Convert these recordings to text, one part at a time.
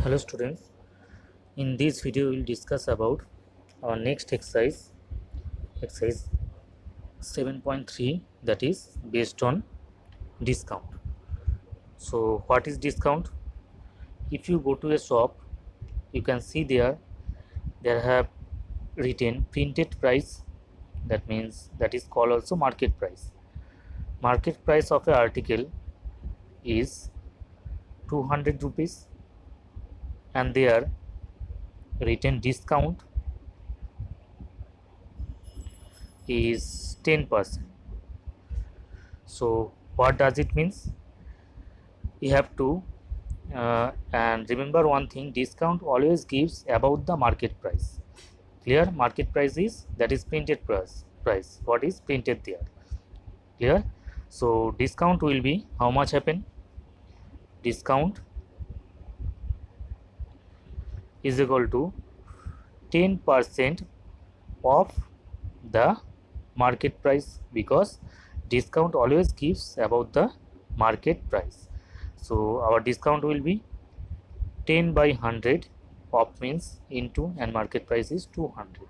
Hello students, in this video we will discuss about our next exercise 7.3, that is based on discount. So what is discount? If you go to a shop, you can see there have written printed price, that means that is called also market price. Market price of an article is 200 rupees and there written discount is 10%. So what does it means? You have to and remember one thing, discount always gives about the market price. Clear? Market price is that is printed price what is printed there. Clear? So discount will be how much happen? Discount is equal to 10% of the market price, because discount always gives about the market price. So our discount will be 10 by 100 of means into, and market price is 200.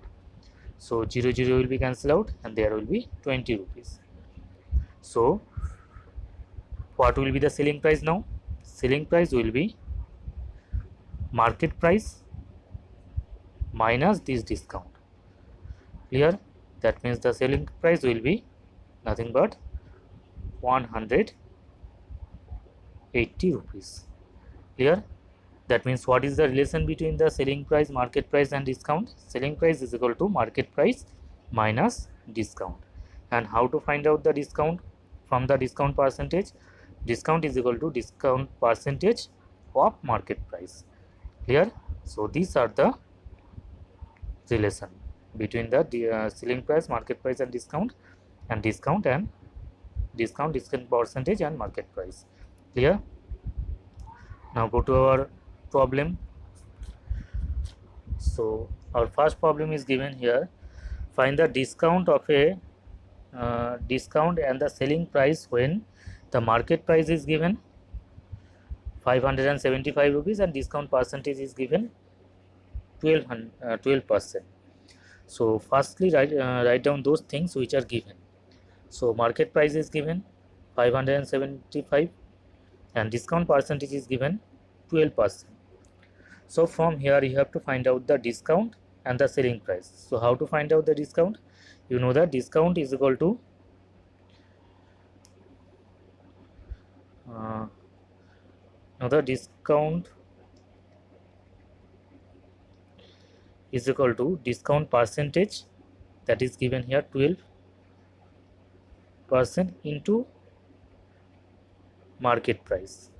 So 0 will be cancelled out and there will be 20 rupees. So what will be the selling price now? Selling price will be market price minus this discount. Clear? That means the selling price will be nothing but 180 rupees. Clear? That means what is the relation between the selling price, market price and discount? Selling price is equal to market price minus discount. And how to find out the discount from the discount percentage? Discount is equal to discount percentage of market price. Clear? So these are the relation between the selling price, market price and discount discount percentage and market price. Clear? Now go to our problem. So our first problem is given here. Find the discount of a discount and the selling price when the market price is given 575 rupees and discount percentage is given 12%. So firstly write down those things which are given. So market price is given 575 and discount percentage is given 12%. So from here you have to find out the discount and the selling price. So how to find out the discount? You know that discount is equal to now the discount is equal to discount percentage, that is given here 12% into market price.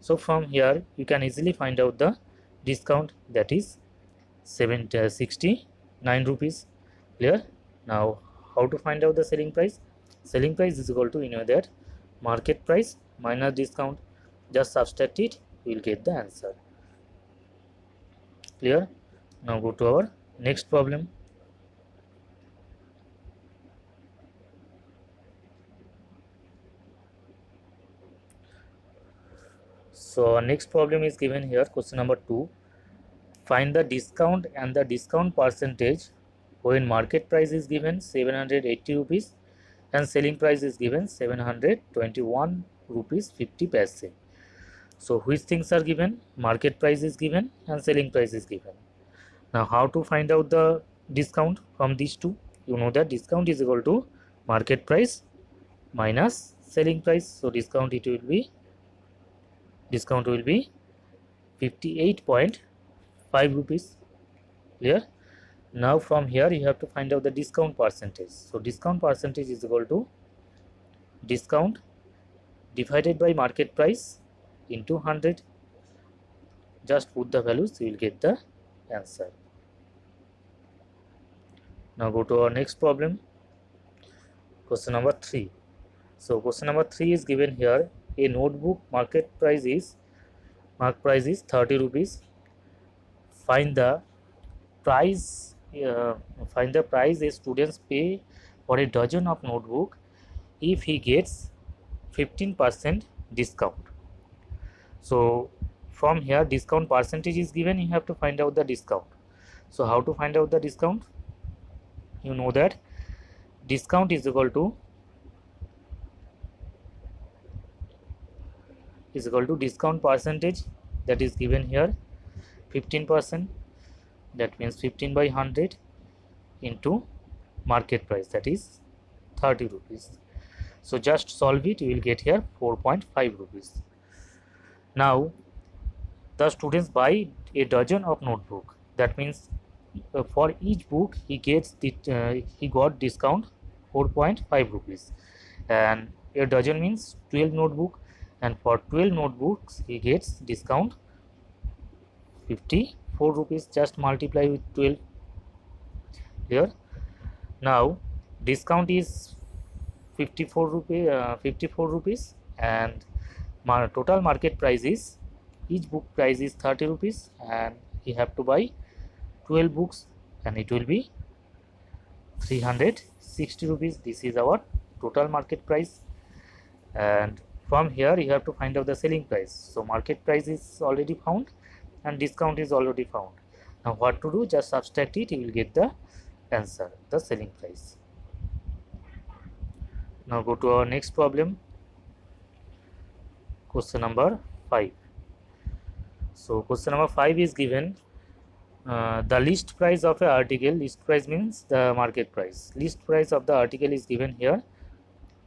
So from here you can easily find out the discount, that is 69 rupees. Clear? Now how to find out the selling price? Selling price is equal to, you know that, market price minus discount. Just subtract it, you will get the answer. Clear? Now go to our next problem. So our next problem is given here, question number 2. Find the discount and the discount percentage when market price is given 780 rupees and selling price is given 721 rupees 50 paise. So which things are given? Market price is given and selling price is given. Now how to find out the discount from these two? You know that discount is equal to market price minus selling price. So discount will be 58.5 rupees. Clear? Now from here you have to find out the discount percentage. So discount percentage is equal to discount divided by market price into 100. Just put the values, you will get the answer. Now go to our next problem, question number 3. So question number 3 is given here. A notebook market price is 30 rupees. Find the price a students pay for a dozen of notebook if he gets 15% discount. So from here discount percentage is given, you have to find out the discount. So how to find out the discount? You know that discount is equal to discount percentage, that is given here 15%, that means 15 by 100 into market price, that is 30 rupees. So just solve it, you will get here 4.5 rupees. Now the students buy a dozen of notebook, that means for each book he gets he got discount 4.5 rupees, and a dozen means 12 notebook, and for 12 notebooks he gets discount 54 rupees. Just multiply with 12 here. Now discount is 54 rupees, and total market price is, each book price is 30 rupees, and he have to buy 12 books, and it will be 360 rupees. This is our total market price, and from here you have to find out the selling price. So market price is already found and discount is already found. Now what to do? Just subtract it, you will get the answer, the selling price. Now go to our next problem, question number 5. So question number 5 is given the list price of an article. List price means the market price. List price of the article is given here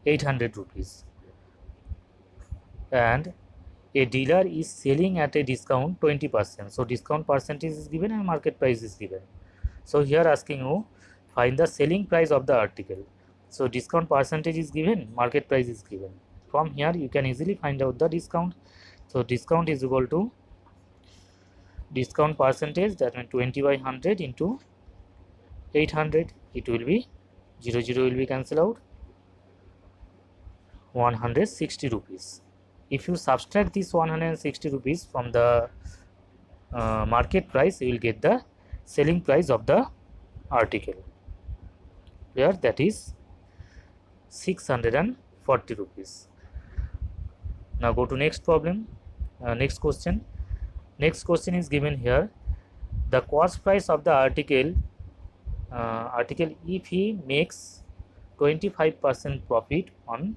800 rupees, and a dealer is selling at a discount 20%. So discount percentage is given and market price is given. So here asking you find the selling price of the article. So discount percentage is given, market price is given. From here you can easily find out the discount. So discount is equal to discount percentage, that means 20 by 100 into 800. It will be 0 will be cancelled out, 160 rupees. If you subtract this 160 rupees from the market price, you will get the selling price of the article. Here that is 640 rupees. Now go to next problem, next question. Next question is given here, the cost price of the article if he makes 25% profit on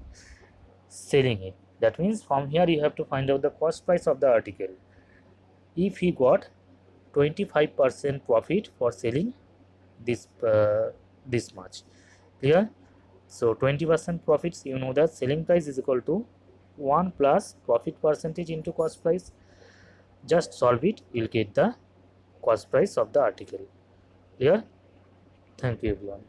selling it. That means from here you have to find out the cost price of the article. If he got 25% profit for selling this this much, clear? So 20% profits, you know that selling price is equal to 1 plus profit percentage into cost price. Just solve it, you will get the cost price of the article. Clear? Thank you everyone.